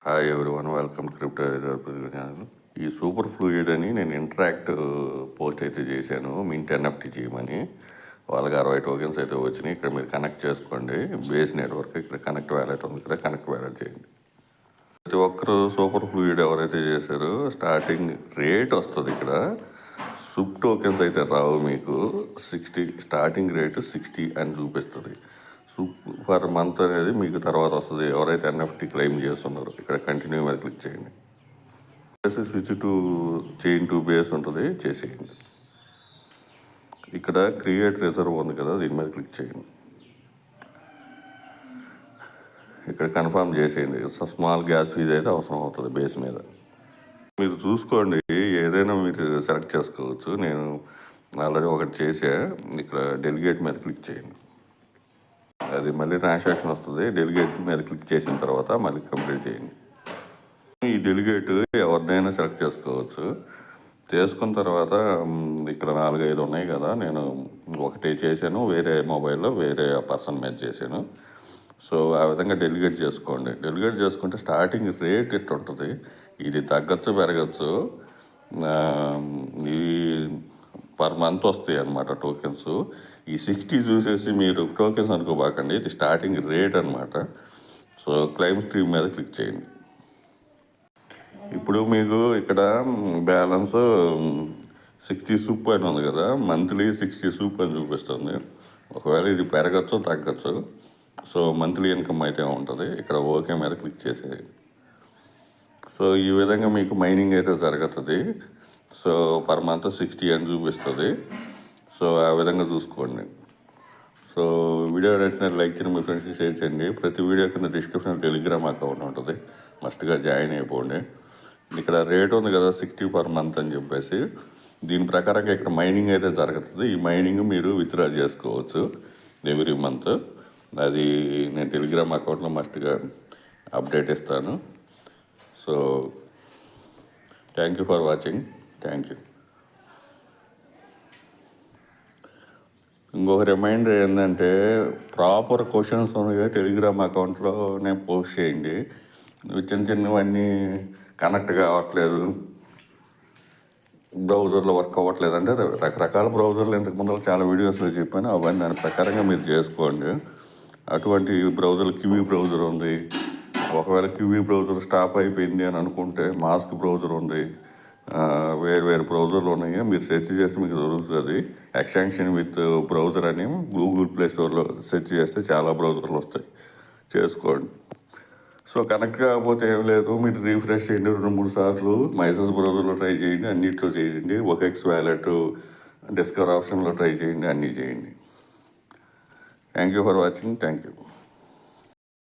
Hi everyone, welcome to crypto channel. ఈ super fluid అని నేను ఇంటరాక్ట్ పోస్ట్ అయితే చేశాను, మింట్ ఎన్ఎఫ్టీ చేయమని. వాళ్ళకి 60 టోకెన్స్ అయితే వచ్చినాయి. ఇక్కడ మీరు కనెక్ట్ చేసుకోండి, బేస్ నెట్వర్క్. ఇక్కడ కనెక్ట్ వ్యాలెట్ ఉంది కదా, కనెక్ట్ వ్యాలెట్ చేయండి. ప్రతి ఒక్కరు సూపర్ ఫ్లూయిడ్ ఎవరైతే చేశారో స్టార్టింగ్ రేట్ వస్తుంది. ఇక్కడ సూప్ టోకెన్స్ అయితే రావు మీకు. 60 స్టార్టింగ్ రేటు 60 అని చూపిస్తుంది. పర్ మంత్ అనేది మీకు తర్వాత వస్తుంది, ఎవరైతే ఎన్ఎఫ్టీ క్లెయిమ్ చేస్తున్నారో. ఇక్కడ కంటిన్యూ మీద క్లిక్ చేయండి. Switch to chain to base ఉంటుంది, చేసేయండి. ఇక్కడ క్రియేట్ రిజర్వ్ ఉంది కదా, దీని మీద క్లిక్ చేయండి. ఇక్కడ కన్ఫర్మ్ చేసేయండి. స్మాల్ గ్యాస్ ఫీజ్ అయితే అవసరం అవుతుంది బేస్ మీద. మీరు చూసుకోండి, ఏదైనా మీరు సెలెక్ట్ చేసుకోవచ్చు. నేను ఆల్రెడీ ఒకటి చేసా. ఇక్కడ డెలిగేట్ మీద క్లిక్ చేయండి. అది మళ్ళీ ట్రాన్సాక్షన్ వస్తుంది. డెలిగేట్ మీద క్లిక్ చేసిన తర్వాత మళ్ళీ కంప్లీట్ చేయండి. ఈ డెలిగేట్ ఎవరినైనా సెలెక్ట్ చేసుకోవచ్చు. చేసుకున్న తర్వాత ఇక్కడ 4-5 ఉన్నాయి కదా, నేను ఒకటి చేశాను, వేరే మొబైల్లో వేరే పర్సన్ మీద చేశాను. సో ఆ విధంగా డెలిగేట్ చేసుకోండి. డెలిగేట్ చేసుకుంటే స్టార్టింగ్ రేట్ ఎట్టు ఉంటుంది, ఇది తగ్గచ్చు పెరగచ్చు. ఈ పర్ మంత్ వస్తాయి అన్నమాట టోకెన్స్. ఈ 60 చూసేసి మీరు టోకెన్స్ అనుకోబాకండి, ఇది స్టార్టింగ్ రేట్ అనమాట. సో క్లైమ్ స్ట్రీమ్ మీద క్లిక్ చేయండి. ఇప్పుడు మీకు ఇక్కడ బ్యాలెన్స్ 60 సూప్ అని ఉంది కదా, మంత్లీ 60 సూప్ అని చూపిస్తుంది. ఒకవేళ ఇది పెరగచ్చు తగ్గచ్చు. సో మంత్లీ ఇన్కమ్ అయితే ఉంటుంది. ఇక్కడ ఓకే మీద క్లిక్ చేసేది. సో ఈ విధంగా మీకు మైనింగ్ అయితే జరుగుతుంది. సో పర్ మంత్ 60 అని చూపిస్తుంది. సో ఆ విధంగా చూసుకోండి. సో వీడియో నచ్చిన లైక్ చేయండి, మీ ఫ్రెండ్స్కి షేర్ చేయండి. ప్రతి వీడియో కింద డిస్క్రిప్షన్ టెలిగ్రామ్ అకౌంట్ ఉంటుంది, మస్ట్గా జాయిన్ అయిపోండి. ఇక్కడ రేట్ ఉంది కదా 60 పర్ మంత్ అని చెప్పేసి, దీని ప్రకారంగా ఇక్కడ మైనింగ్ అయితే జరుగుతుంది. ఈ మైనింగ్ మీరు విత్డ్రా చేసుకోవచ్చు ఎవ్రీ మంత్. అది నేను టెలిగ్రామ్ అకౌంట్లో మస్ట్గా అప్డేట్ ఇస్తాను. So thank you for watching. Thank you. ఇంకొక రిమైండర్ ఏంటంటే, ప్రాపర్ క్వశ్చన్స్ ఉన్నాయి టెలిగ్రామ్ అకౌంట్లోనే పోస్ట్ చేయండి. చిన్న చిన్నవన్నీ కనెక్ట్ కావట్లేదు, బ్రౌజర్లో వర్క్ అవ్వట్లేదు అంటే, రకరకాల బ్రౌజర్లు ఇంతకుముందు చాలా వీడియోస్లో చెప్పాను, అవన్నీ దాని ప్రకారంగా మీరు చేసుకోండి. అటువంటి బ్రౌజర్ కివీ బ్రౌజర్ ఉంది. ఒకవేళ కివీ బ్రౌజర్ స్టాప్ అయిపోయింది అని అనుకుంటే మాస్క్ బ్రౌజర్ ఉంది. వేరు బ్రౌజర్లు ఉన్నాయి, మీరు సెర్చ్ చేస్తే మీకు దొరుకుతుంది. ఎక్స్టెన్షన్ విత్ బ్రౌజర్ అని గూగుల్ ప్లే స్టోర్లో సెర్చ్ చేస్తే చాలా బ్రౌజర్లు వస్తాయి, చేసుకోండి. సో కనెక్ట్ కాకపోతే ఏం లేదు, మీరు రీఫ్రెష్ చేయండి 2-3 సార్లు. మైసెస్ బ్రౌజర్లో ట్రై చేయండి, అన్నిట్లో చేయండి. OKX వ్యాలెట్, డిస్కవర్ ఆప్షన్లో ట్రై చేయండి, అన్నీ చేయండి. Thank you for watching. Thank you.